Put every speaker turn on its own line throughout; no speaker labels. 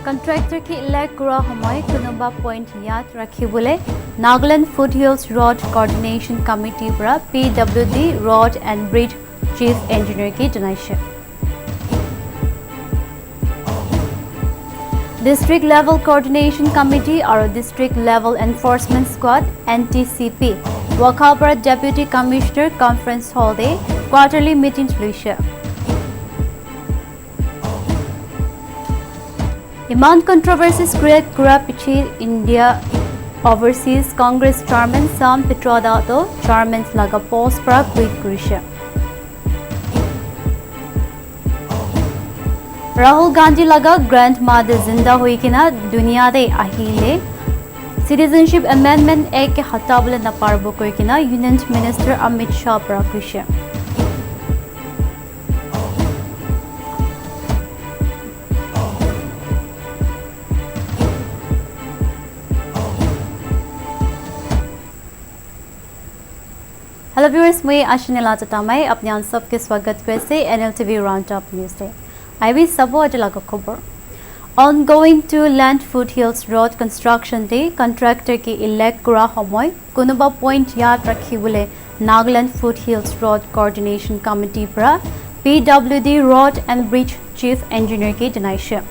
Contractor ki elect kura homoy kunuba point yat rakhibule Nagaland Foothills Road Coordination Committee pra PWD Road and Bridge Chief Engineer ki janaishe. District Level Coordination Committee or District Level Enforcement Squad NTCP Wakhalpara Deputy Commissioner Conference Hall day quarterly meeting luishe. Iman controversies create kura piche India Overseas Congress Chairman Sam Petrodato Chairman laga post pra quit kurishe. Rahul Gandhi laga grandmother zinda hui kina duniya de ahile Citizenship Amendment Act ke hatabule na parbo koi kina Union Minister Amit Shah pra kurishe. Hello viewers, मैं आशिनी लाजतामाई अपने आप सबके स्वागत करते NLTV Roundup News Day. I will सबो अजलाको खबर. Ongoing to Land Foothills Road Construction Day contractor की elect करा होमोय कुनुबा point याद रखी बोले Nagaland Foothills Road Coordination Committee pra PWD Road and Bridge Chief Engineer की जनाइशे.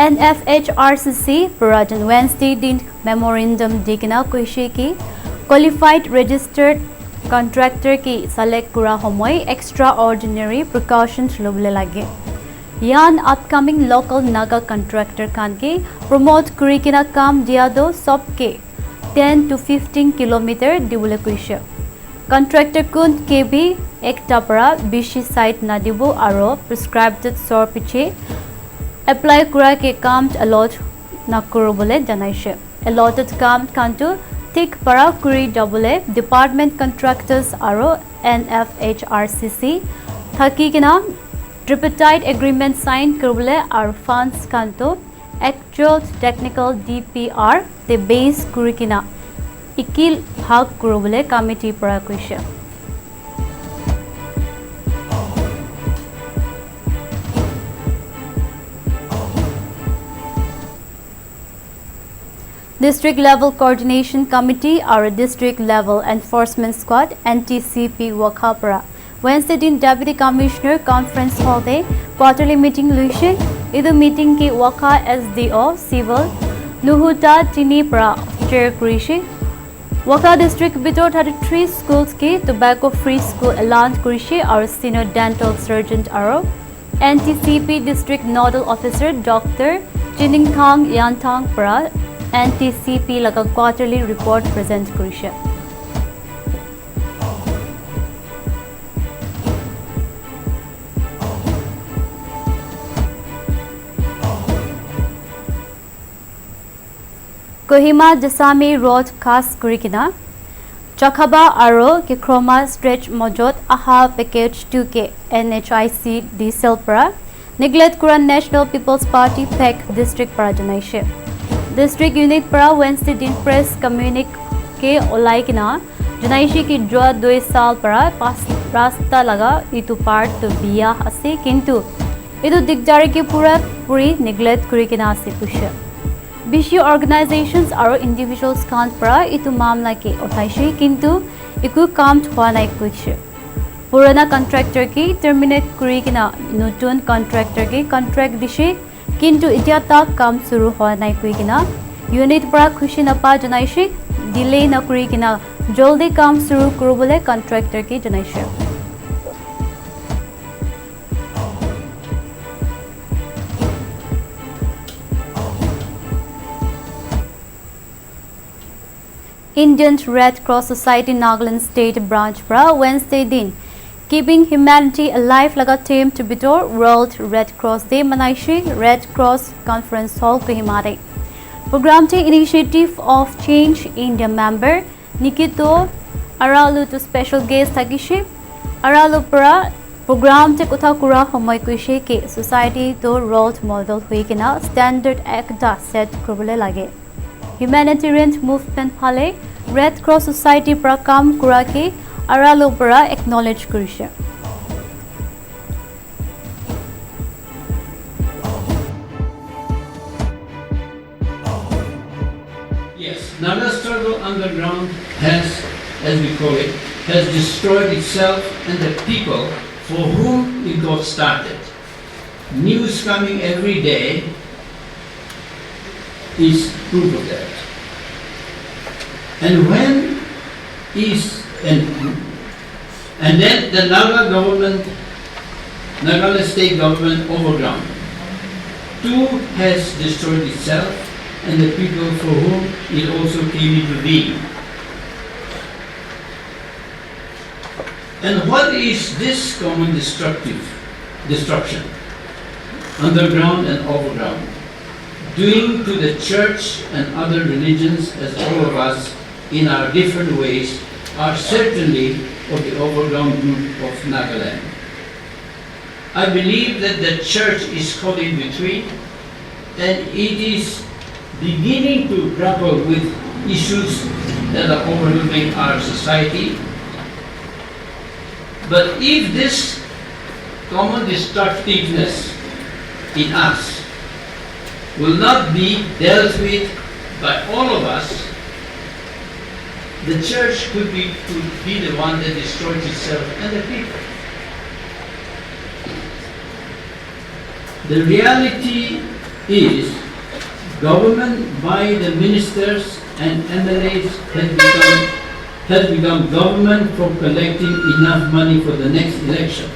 NFHRCC पर Wednesday दिन memorandum दिखना कोशिश की qualified registered contractor की select करा होमोय extraordinary precautions लोबले लगे. यान upcoming local naga contractor Khan के promote करी किना काम दिया दो सबके 10 to 15 किलोमीटर दिवले कुइशे. Contractor कुंत के भी एक टापरा बिशी site ना दिवो आरो prescribed सौर पिछे apply करा के काम allot ना करो बोले जनाइशे. Allotted काम खानतु ठीक para kuri double department contractors aro NFHRCC thaki kina tripartite agreement sign kurble ar funds kanto actual technical DPR the base kuri kina ikil bhag kurble committee para kuishe. District Level Coordination Committee or District Level Enforcement Squad NTCP Wakhalpara Wednesday दिन Deputy Commissioner Conference Hall day quarterly meeting luishe. Idu meeting ki Wakha SDO Civil Nuhuta Tinipra chair kurishe. Wakha district bitor 33 schools ki tobacco free school elan kurishe or senior dental surgeon aro NTCP district nodal officer Dr. Jining Thang Yantang pra NTCP laga quarterly report present kurishe. Kohima Jasami Road khas kurikina Chakhaba aro ke chroma stretch mojot aha package 2K NHIC diesel pra neglect kuran National People's Party PEC district para janaishe. District Unit para Wednesday दिन press communique olai kina janaishi ki jo 2 saal para rasta laga itu part to biya ase kintu itu digjari ki pura puri neglect kuri kina ase pusha. Bishi organizations aro individuals kan para itu mamla ke uthaishi kintu iku kam thwa nai kuishe. Purana contractor ki terminate kuri kina nutun contractor ki contract dishe কিন্তু এতিয়া তাক কাম শুরু হয় নাই কই কিনা unit পৰা খুশি নাপা জনাইছে ডিলে নকৰি কিনা জলদি কাম শুরু কৰবলে কন্ট্ৰাক্টৰ কি জনাইছে. Indian Red Cross Society Nagaland State Branch pra Wednesday din Keeping Humanity Alive laga team to bitor World Red Cross Day manaishi Red Cross Conference Hall Kohima. Program te initiative of Change India member Nikito Aralu to special guest tagishi Aralu para program te kotha kura homoy kuishe ke society to role model hui kina standard act da set kurbole lage. Humanitarian movement phale Red Cross Society para kam kura ke Aralu para acknowledge kurishe.
Naga struggle underground has, as we call it, has destroyed itself and the people for whom it got started. News coming every day is proof of that. And when is and then the Naga government, Nagaland state government overground, too has destroyed itself and the people for whom it also came into being. And what is this common destruction, underground and overground, doing to the church and other religions, as all of us in our different ways are certainly of the overground group of Nagaland? I believe that the church is caught in between and it is beginning to grapple with issues that are overwhelming our society. But if this common destructiveness in us will not be dealt with by all of us, the church could be the one that destroys itself and the people. The reality is, government by the ministers and MLAs has become government for collecting enough money for the next election.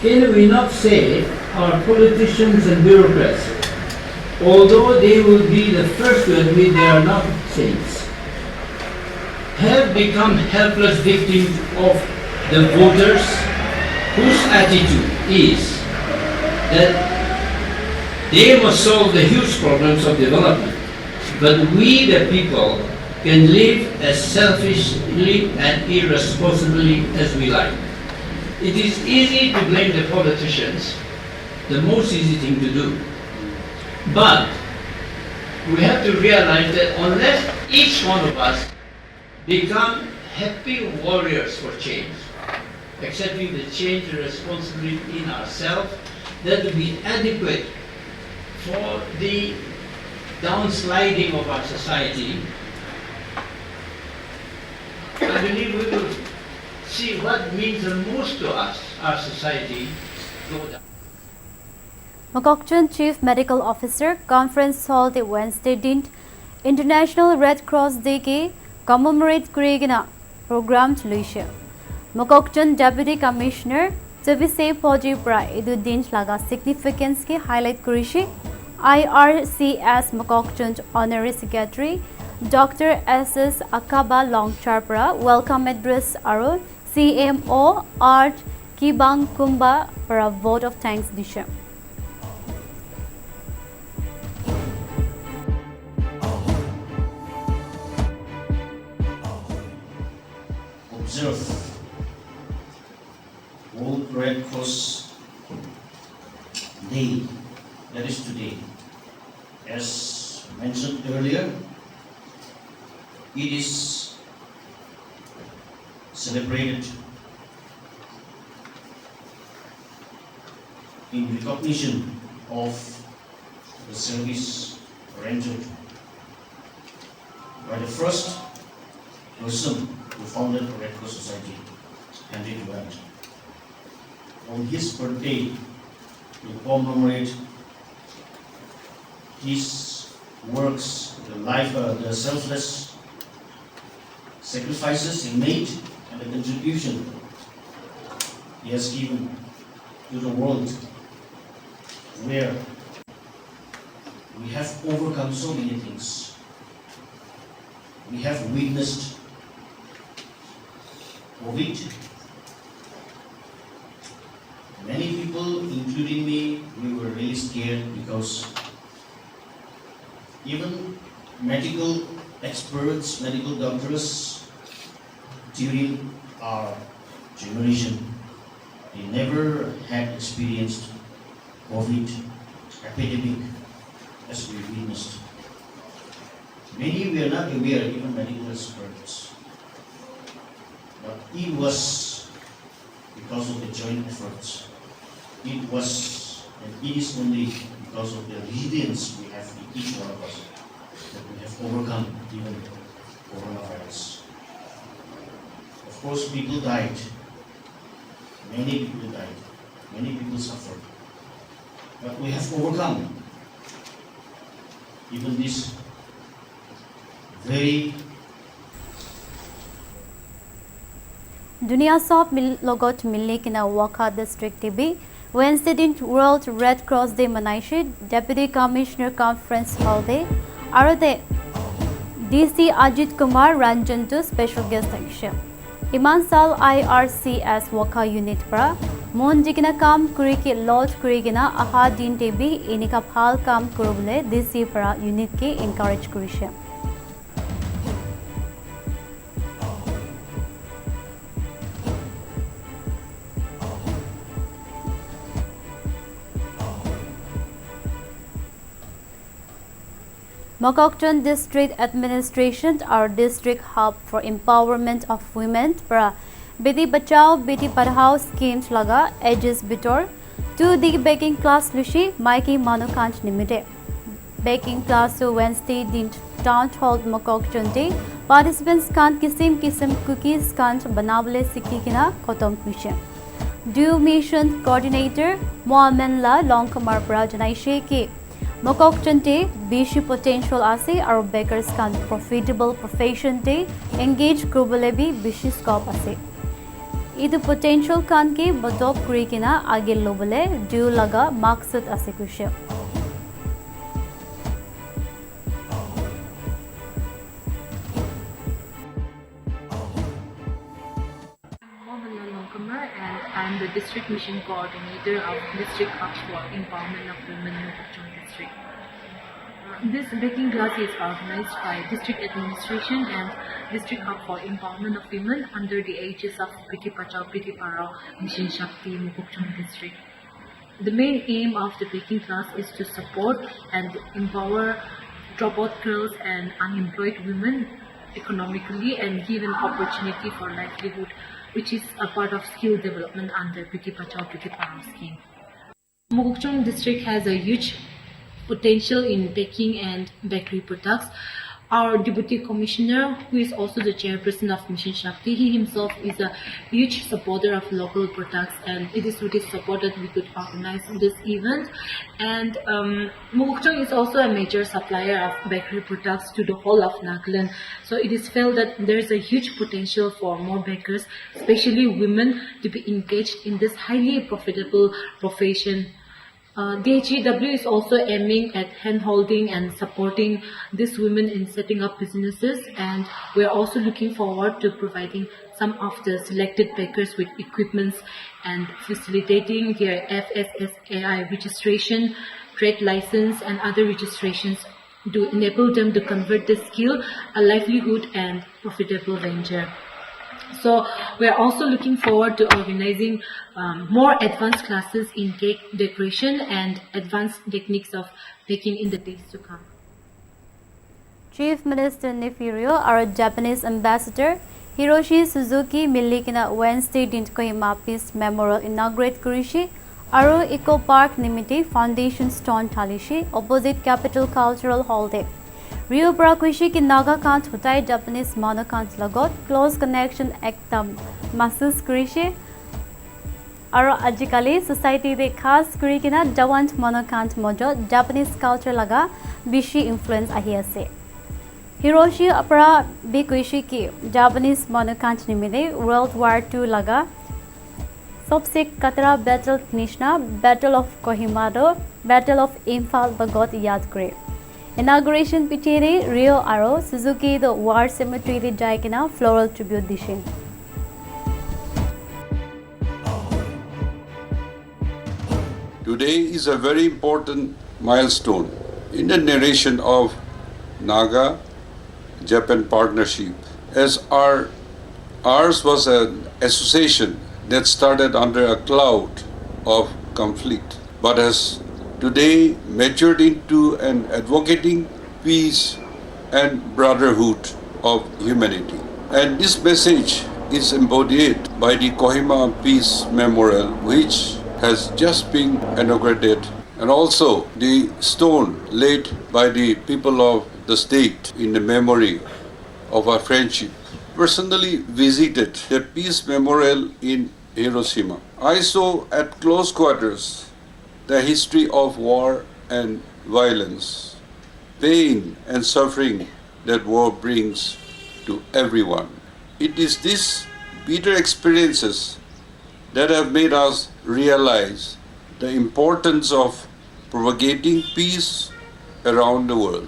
Can we not say our politicians and bureaucrats, although they will be the first to admit they are not saints, have become helpless victims of the voters whose attitude is that they must solve the huge problems of development, but we the people can live as selfishly and irresponsibly as we like. It is easy to blame the politicians, the most easy thing to do. But we have to realize that unless each one of us become happy warriors for change, accepting the change and responsibility in ourselves, that will be adequate for the downsliding of our society, I believe we will see what means the most to us, our society, go down.
Mokokchung Chief Medical Officer Conference Hall the Wednesday दिन International Red Cross Day के commemorate करेगा program चलुइशे. Mokokchung Deputy Commissioner Javise Poji Pra इदु दिन लगा significance के highlight करिशे. IRCS Mokokchung Honorary Secretary Dr. S.S. Akaba Longcharpra welcome address aro CMO Art Kibang Kumba for a vote of thanks dishe.
Observe World Red Cross Day, that is today. As mentioned earlier, it is celebrated in recognition of the service rendered by the first person who founded the Red Cross Society, Henry Durant. On his birthday, to commemorate his works, the selfless sacrifices he made, and the contribution he has given to the world, where we have overcome so many things. We have witnessed COVID. Many people, including me, we were really scared because even medical experts, medical doctors during our generation, they never had experienced COVID epidemic as we witnessed. Many were not aware, even medical experts. But it was because of the joint efforts. It was and it is only because of the resilience we have in each one of us that we have overcome even coronavirus. Of course, people died. Many people died. Many people suffered. But we have overcome even this very
দুনিয়া সব লগত মিলি কিনা ৱাখা district TV Wednesday দিন world red cross day মনাইছে deputy commissioner conference hall ডে আৰু দে DC Ajit Kumar Ranjan to special guest থাকিছে ইমান সাল IRCS ৱাখা ইউনিট পৰা মন যিকিনা কাম কৰি কি লজ কৰি কিনা আহা দিন টিভি এনেকা ভাল কাম কৰিবলৈ DC পৰা ইউনিটকে এনকাৰেজ কৰিছে Mokokchung District Administration, our district hub for empowerment of women, para Beti Bachao, Beti Padhao schemes laga edges bitor to the baking class lushi Mikey Manukant Nimite. Baking class to Wednesday din town hall Mokokchung Day. Participants can't kisim cookies can't banable sikikina kotom kushe. Due mission coordinator Moamenla Longkamar Prajanai Sheki. Mokokchung Day, Bishi potential ase our bakers can profitable profession day engage Kubulebi Bishi scope ase. Idu potential kan ke badop kurikina agil lobole due laga maksud ase kushe.
And I'm the district mission coordinator of District Hub for Empowerment of Women in Mokokchung District. This baking class is organized by District Administration and District Hub for Empowerment of Women under the aegis of Beti Bachao Beti Padhao Mission Shakti Mokokchung District. The main aim of the baking class is to support and empower dropout girls and unemployed women economically and give an opportunity for livelihood, which is a part of skill development under Beti Bachao Beti Padhao scheme. Mokokchung district has a huge potential in baking and bakery products. Our deputy commissioner, who is also the chairperson of Mission Shakti, he himself is a huge supporter of local products, and it is with his support that we could organize this event. And Mokokchung is also a major supplier of bakery products to the whole of Nagaland. So it is felt that there is a huge potential for more bakers, especially women, to be engaged in this highly profitable profession. DHEW is also aiming at hand-holding and supporting these women in setting up businesses, and we are also looking forward to providing some of the selected bakers with equipments and facilitating their FSSAI registration, trade license and other registrations to enable them to convert the skill a livelihood and profitable venture. So we are also looking forward to organizing more advanced classes in cake decoration and advanced techniques of baking in the days to come.
Chief Minister Nefirio, our Japanese ambassador, Hiroshi Suzuki Milikina Wednesday din Kohima Peace Memorial inaugurate Kurishi, Aru Eco Park Nimiti Foundation Stone Talishi, opposite Capital Cultural Hall Day. Rio Brakuishi ki Naga Kant Hutai Japanese Monokant Lagot, close connection ektam Masus Kurishi, Aru Ajikali Society de Khas Kurikina Jawant Monokant Mojo, Japanese culture laga Bishi influence ahiase. Hiroshi Apara Bikuishi ki Japanese Monokant Nimide, World War II laga, Sobsik Katra Battle Nishna, Battle of Kohimado, Battle of Imphal Bagot Yadkre. Inauguration Pichiri, Rio Aro, Suzuki, the War Cemetery, the Jaikina, floral tribute dishin.
Today is a very important milestone in the narration of Naga-Japan partnership, as ours was an association that started under a cloud of conflict, but has today matured into an advocating peace and brotherhood of humanity. And this message is embodied by the Kohima Peace Memorial, which has just been inaugurated, and also the stone laid by the people of the state in the memory of our friendship. Personally visited the Peace Memorial in Hiroshima. I saw at close quarters the history of war and violence, pain and suffering that war brings to everyone. It is these bitter experiences that have made us realize the importance of propagating peace around the world.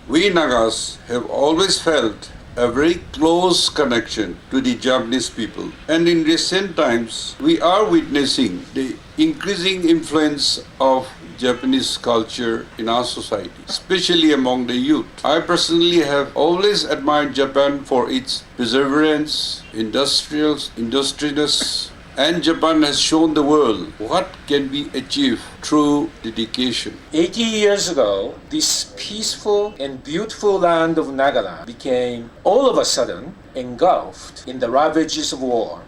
We Nagas have always felt a very close connection to the Japanese people, and in recent times we are witnessing the increasing influence of Japanese culture in our society, especially among the youth. I personally have always admired Japan for its perseverance, industriousness, and Japan has shown the world what can be achieved through dedication.
80 years ago, this peaceful and beautiful land of Nagaland became all of a sudden engulfed in the ravages of war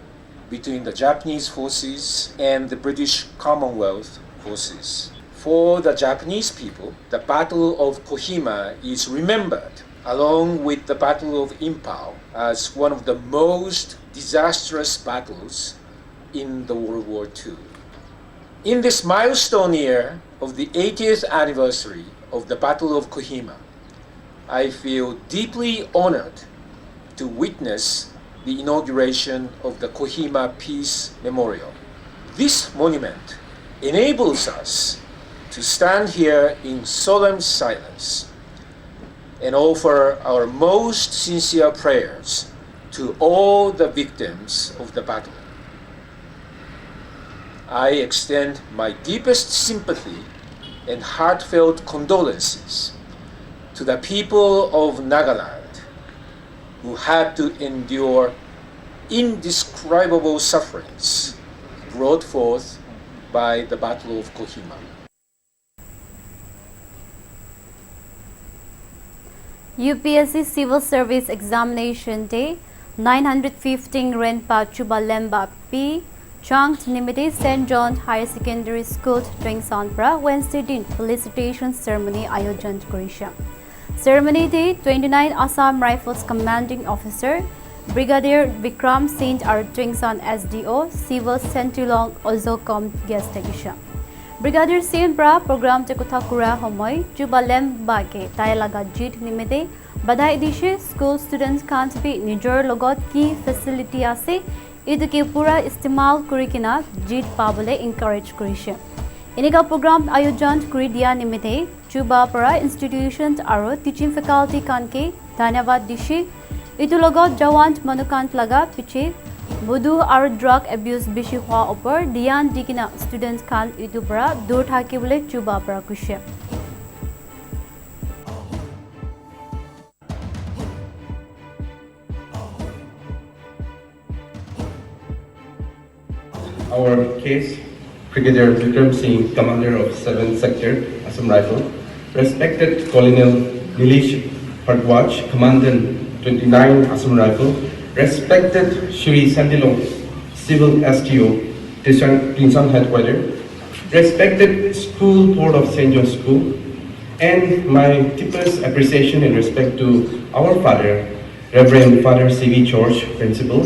between the Japanese forces and the British Commonwealth forces. For the Japanese people, the Battle of Kohima is remembered along with the Battle of Impao as one of the most disastrous battles in the World War II. In this milestone year of the 80th anniversary of the Battle of Kohima, I feel deeply honored to witness the inauguration of the Kohima Peace Memorial. This monument enables us to stand here in solemn silence and offer our most sincere prayers to all the victims of the battle. I extend my deepest sympathy and heartfelt condolences to the people of Nagaland who had to endure indescribable sufferings brought forth by the Battle of Kohima.
UPSC Civil Service Examination Day 915 Renpa Chubalemba P. Chang Nimide St. John Higher Secondary School Twingsanpra Wednesday din felicitation ceremony ayojan Korea. Ceremony day 29 Assam Rifles Commanding Officer Brigadier Vikram Singh R. Twingsan SDO Civil Sentilong also come guest Tegisha. Brigadier Singh Bra program te kotha kura homoy Chubalem Bage Tailaga Jit Nimide Badai dishe school students can't be Nijor Logot ki facility ase इदके पूरा इस्तेमाल करिकिना जीत पाबले encourage करिसे इनेका programme आयोजन करि दिया निमित्ते चुबा परा institutions आरो teaching faculty कानके धन्यवाद दिसे इतु लगत जवान मनकांत लगा पिछे बुदु आरो ड्रग एब्यूज बेसी हुआ ऊपर ध्यान दिकिना स्टूडेंट्स खान इतु परा दूर थाकिबले चुबा परा कुशे
Our case, Brigadier Vikram Singh, Commander of 7th Sector, Assam Rifle, respected Colonel Nilesh Bharadwaj, Commandant 29 Assam Rifle, respected Shri Sentilong, Civil STO, Tinsan Headquarter, respected School Board of St. John's School, and my deepest appreciation and respect to our father, Reverend Father C.V. George, Principal,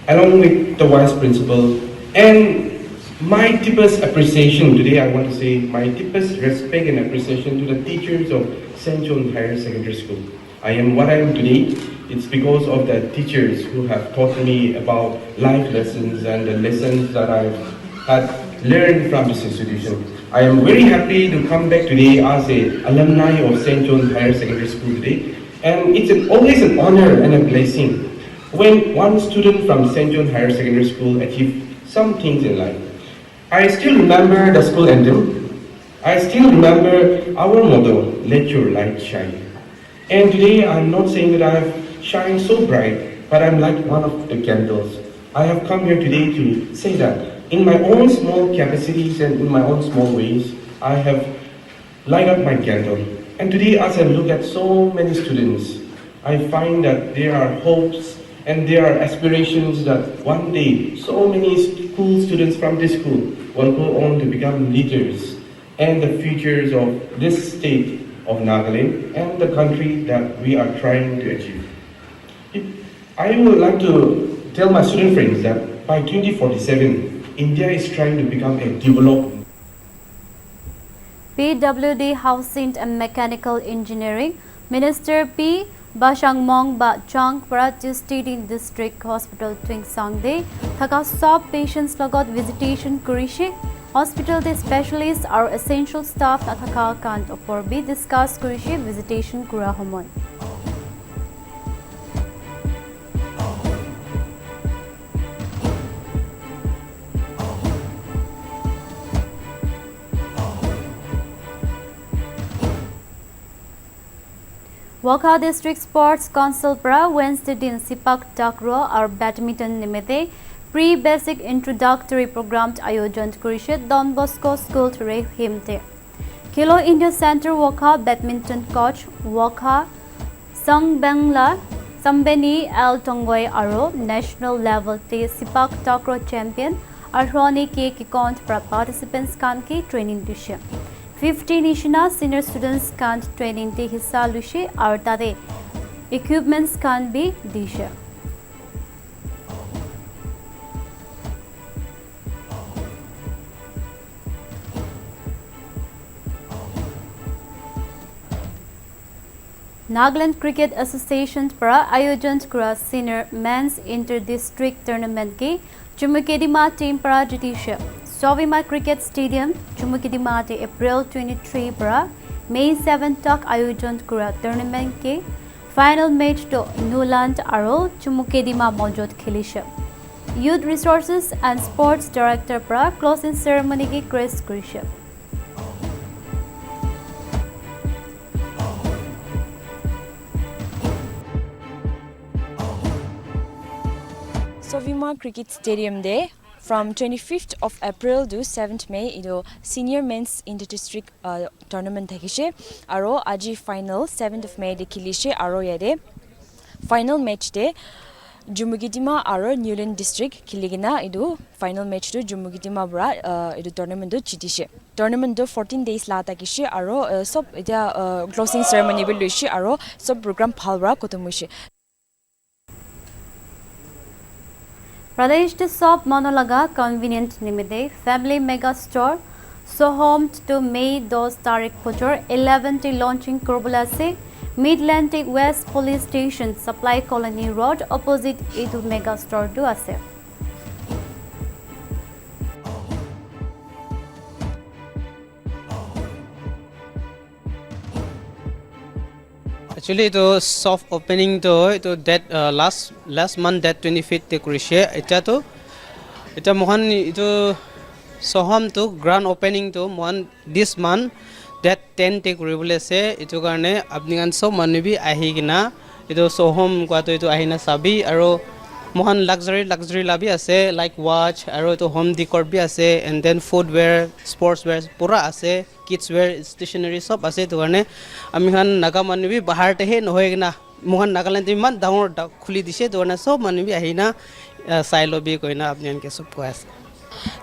along with the Vice Principal, and my deepest appreciation today, I want to say my deepest respect and appreciation to the teachers of St. John Higher Secondary School. I am what I am today. It's because of the teachers who have taught me about life lessons and the lessons that I've had learned from this institution. I am very happy to come back today as an alumni of St. John Higher Secondary School today. And it's always an honor and a blessing when one student from St. John Higher Secondary School achieves some things in life. I still remember the school anthem. I still remember our motto, let your light shine. And today I'm not saying that I've shined so bright, but I'm like one of the candles. I have come here today to say that in my own small capacities and in my own small ways, I have light up my candle. And today as I look at so many students, I find that there are hopes and there are aspirations that one day so many school students from this school will go on to become leaders and the futures of this state of Nagaland and the country that we are trying to achieve. I would like to tell my student friends that by 2047, India is trying to become a developed
PWD Housing and Mechanical Engineering Minister P. Bashangmong Ba Chang Parajistidin District Hospital Twing Sangde Thaka Sob Patients Logot Visitation Kurishi Hospital the specialists are essential staff na thaka kan opor be discuss Kurishi visitation Kura Homoy. Wokha District Sports Council pra Wednesday din Sipak Takraw or Badminton Nimete Pre-Basic Introductory Program Ayojan Kurishet Don Bosco School to Himte. Kilo India Center Wokha Badminton Coach Wokha Sambeni Al Tongoy Aro National Level Te Sipak Takraw Champion Arhoni K Kikont pra participants kan ki training dishe. 50 Nishina senior students can't training te hissa lushe aur tade equipments can be dishe. Nagaland Cricket Association para आयोजन करा senior men's inter-district tournament के Chumukedima team para jitishe. Sovima Cricket Stadium, Chumukidima te April 23 para May 7 tak आयोजन करा tournament के final match to Nuland Aro Chumukidima Mojot Khilishe. Youth Resources and Sports Director para closing ceremony के Chris Krishe.
Sovima Cricket Stadium Day from 25th of April to 7th May ido senior men's inter-district tournament thakishe aro aji final 7th of May de khilishe aro yade final match de Jumugidima aro Newland district khiligina ido final match to Jumugidima bra ido tournament do chitishe tournament do 14 days la takishe aro sob eta closing ceremony bi luishe aro sob program phalbra kotomushe.
Pradesh to Sop Monolaga Convenient Nimide Family Mega Store so home to May 2 Tarik Puchor 11 to launching Kurbulase Midlantic West Police Station Supply Colony Road opposite Edu Mega Store to Ase.
Actually, the soft opening to that last month that 25th te kurishe eta mohan ito soham to grand opening to mohan this month that 10 te kuribole ase ito karone apni kan sob manubi ahi kina ito soham kwa to ito ahina sabi aro mohan luxury labi ase like watch aro ito home decor bi ase and then footwear sportswear pura ase kids wear stationery sob ase to karone ami khan naga manubi bahar te he nohoy na mohan nagaland man dangor khuli dise to na sob manubi ahina sailobi koina apni ke sob ko ase.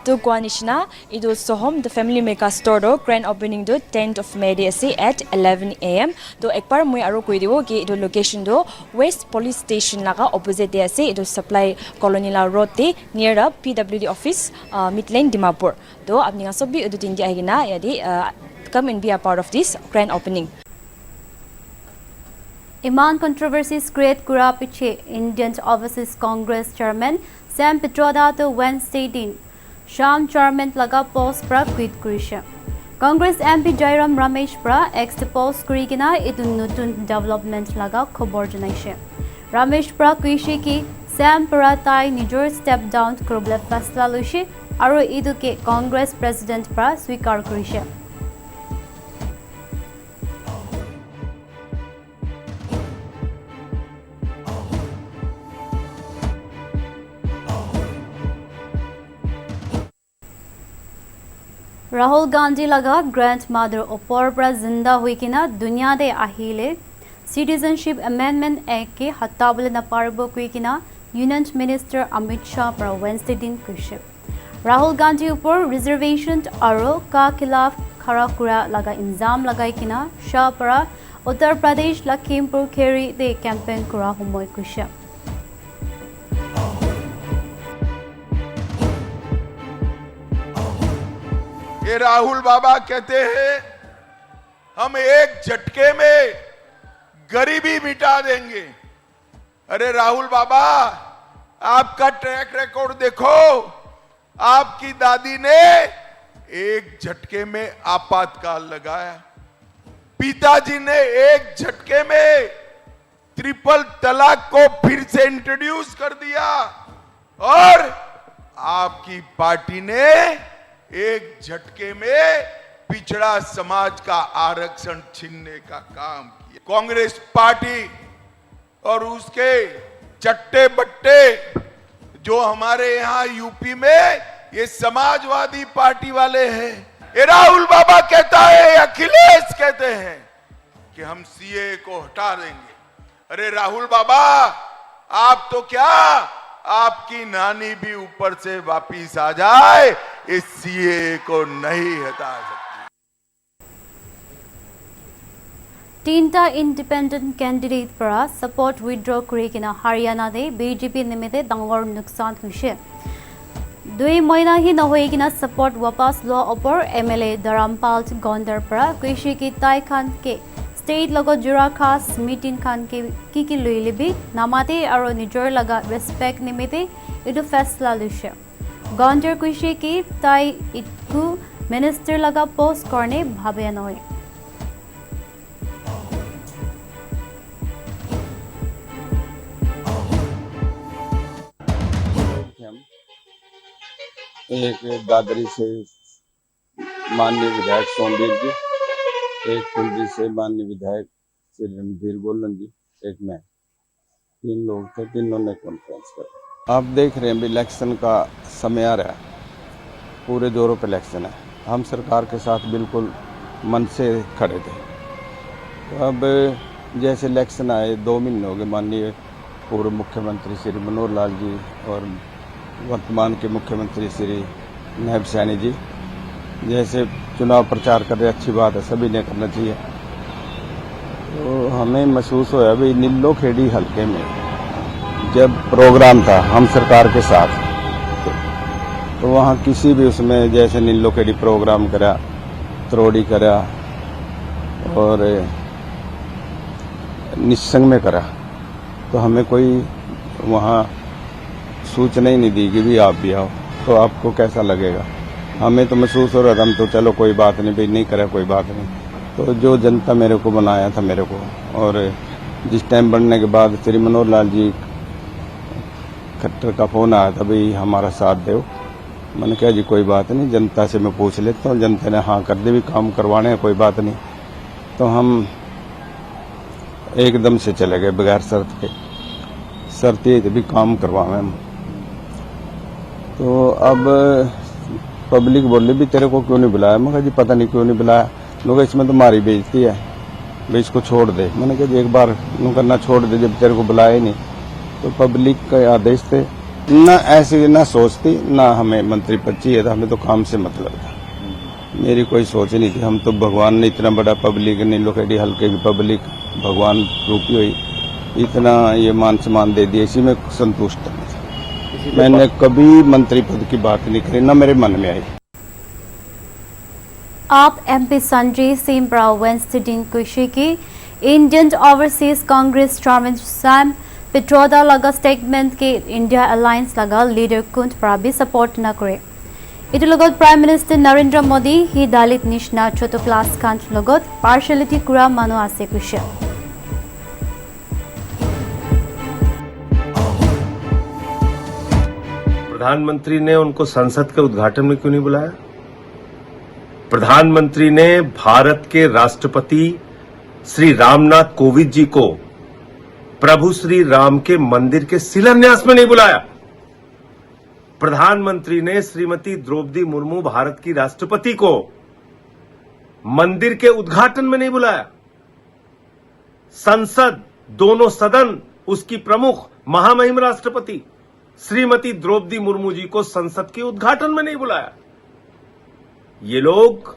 To Guanishna, it was Sohom, the family mega store do grand opening do 10th of May at 11 a.m. To ekpar mui aro kuidiwo ki ito location do West Police Station laga opposite de ase ito Supply Colony la road te near the PWD office Midland Dimapur. Do apni nga sobi ito tindi ahina yadi come and be a part of this grand opening.
Iman controversies create Kura Piche Indian Overseas Congress Chairman Sam Pitroda to Wednesday din Sham Chairman laga post pra quit kurisha. Congress MP Jairam Ramesh pra ex post kurigina itun nutun development laga khobor janaishe. Ramesh pra kuishi ki Sam pra tai nijor step down kroble fasla lushi aro idu ke Congress President pra swikar kurisha. Rahul Gandhi laga grandmother opor pra zinda hui kina dunya de ahile Citizenship Amendment Act ke hattabule na parbo kui kina Union Minister Amit Shah pra Wednesday din kushe. Rahul Gandhi upor reservation aro ka khilaf खरा कुरा लगा इंजाम लगाई किना शाहपरा उत्तर प्रदेश लखीमपुर खेरी दे campaign कुरा हमोय कुशा
ये राहुल बाबा कहते हैं हम एक झटके में गरीबी मिटा देंगे। अरे राहुल बाबा, आपका ट्रैक रिकॉर्ड देखो। आपकी दादी ने एक झटके में आपातकाल लगाया, पिताजी ने एक झटके में ट्रिपल तलाक को फिर से इंट्रोड्यूस कर दिया और आपकी पार्टी ने एक झटके में पिछड़ा समाज का आरक्षण छीनने का काम किया। कांग्रेस पार्टी और उसके चट्टे बट्टे जो हमारे यहाँ यूपी में ये समाजवादी पार्टी वाले हैं, ये राहुल बाबा कहता है, अखिलेश कहते हैं कि हम सीए को हटा देंगे। अरे राहुल बाबा, आप तो क्या, आपकी नानी भी ऊपर से वापिस आ जाए, इस सीए को नहीं हटा सकती।
तीनटा इंडिपेंडेंट कैंडिडेट पर सपोर्ट विड्रॉ करिकिना हरियाणा दे बीजेपी निमित्ते डांगर नुकसान हुइसे। 2 महीना ही नहोइकिना सपोर्ट वापस लो ओपर एमएलए धरमपाल गंडर पर कृषि की ताई खान के स्टेट लगो जुरा खास मीटिंग खान के की लुइलिबी नामाते और निजर लगा रेस्पेक्ट निमित्ते इदु फैसला लुइसे। गंडर कृषि की ताई इतकु मिनिस्टर लगा पोस्ट करने भावे नहोय।
एक दादरी से माननीय विधायक सोमवीर जी, एक कुंडी से माननीय विधायक श्री रणधीर गोलन जी, एक मैं, 3 लोग थे, तीनों ने कॉन्फ्रेंस करा। आप देख रहे हैं इलेक्शन का समय आ रहा है, पूरे जोरों पर इलेक्शन है। हम सरकार के साथ बिल्कुल मन से खड़े थे। तो अब जैसे इलेक्शन आए, 2 महीने हो गए, माननीय पूर्व मुख्यमंत्री श्री मनोहर लाल जी और वर्तमान के मुख्यमंत्री श्री नायब सैनी जी जैसे चुनाव प्रचार कर रहे, अच्छी बात है, सभी ने करना चाहिए। तो हमें महसूस होया भाई नीलो खेड़ी हल्के में जब प्रोग्राम था हम सरकार के साथ, तो वहाँ किसी भी उसमें जैसे नीलो खेड़ी प्रोग्राम करा, त्रोड़ी करा और निस्संग में करा, तो हमें कोई वहाँ सूचना ही नहीं दी कि भी आप भी आओ, तो आपको कैसा लगेगा। हमें तो महसूस हो रहा था, हम तो चलो कोई बात नहीं भाई, नहीं करे कोई बात नहीं। तो जो जनता मेरे को बनाया था मेरे को, और जिस टाइम बनने के बाद श्री मनोहर लाल जी खट्टर का फोन आया था भाई हमारा साथ दो। मैंने कहा जी कोई बात नहीं, जनता से मैं पूछ लेता हूँ। जनता ने हाँ कर दे, भी काम करवाने हैं, कोई बात नहीं। तो हम एकदम से चले गए बगैर शर्त के। शर्त ये थी भी काम करवाएं हम। तो अब पब्लिक बोले भी तेरे को क्यों नहीं बुलाया। मैं कहा जी पता नहीं क्यों नहीं बुलाया। लोग इसमें तो मारी बेइज्जती है, भाई इसको छोड़ दे। मैंने कहा जी एक बार यूँ करना छोड़ दे, जब तेरे को बुलाया ही नहीं। तो पब्लिक के आदेश थे, ना ऐसी ना सोचती, ना हमें मंत्री पद चाहिए था, हमें तो काम से मतलब था। मेरी कोई सोच नहीं थी। हम तो भगवान ने इतना बड़ा पब्लिक नहीं, लोखेड़ी हल्के की पब्लिक भगवान रूपी हुई, इतना ये मान सम्मान दे दिया, इसी में संतुष्ट था। मैंने कभी मंत्री पद की बात नहीं करी, ना मेरे मन में आई।
आप एमपी संजय सिंह ब्राउ वेंसडे दिन कुशी की Indian overseas Congress chairman Sam Pitroda लगा स्टेटमेंट के इंडिया अलायंस लगा लीडर कुंट पर भी सपोर्ट न करे। इट लगत प्राइम मिनिस्टर नरेंद्र मोदी ही दलित निशना छोटो क्लास कांट लगत पार्शियलिटी कुरा मानो आसे कुशा।
प्रधानमंत्री ने उनको संसद के उद्घाटन में क्यों नहीं बुलाया? प्रधानमंत्री ने भारत के राष्ट्रपति श्री रामनाथ कोविंद जी को प्रभु श्री राम के मंदिर के शिलान्यास में नहीं बुलाया। प्रधानमंत्री ने श्रीमती द्रौपदी मुर्मू भारत की राष्ट्रपति को मंदिर के उद्घाटन में नहीं बुलाया। संसद, दोनों सदन, उसकी प्रमुख महामहिम राष्ट्रपति श्रीमती द्रौपदी मुर्मू जी को संसद के उद्घाटन में नहीं बुलाया। ये लोग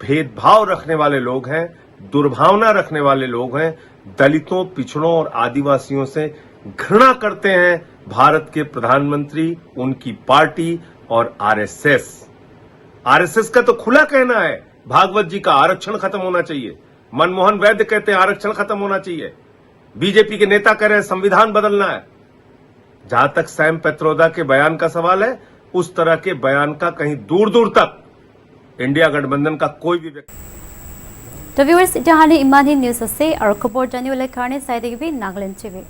भेदभाव रखने वाले लोग हैं, दुर्भावना रखने वाले लोग हैं, दलितों, पिछड़ों और आदिवासियों से घृणा करते हैं भारत के प्रधानमंत्री, उनकी पार्टी और आरएसएस। आरएसएस का तो खुला कहना है भागवत जी का आरक्षण खत्म होना चाहिए। मनमोहन वैद्य कहते हैं आरक्षण खत्म होना चाहिए। बीजेपी के नेता कह रहे हैं संविधान बदलना है। जहां तक सैम पेत्रोदा के बयान का सवाल है, उस तरह के बयान का कहीं दूर दूर तक इंडिया गठबंधन का कोई भी व्यक्ति।
तो व्यूअर्स, इतना हाने इमान ही न्यूज़ আছে और खबर जानिबोले कारणे चाइ থাকিবি नागालैंड टीवी।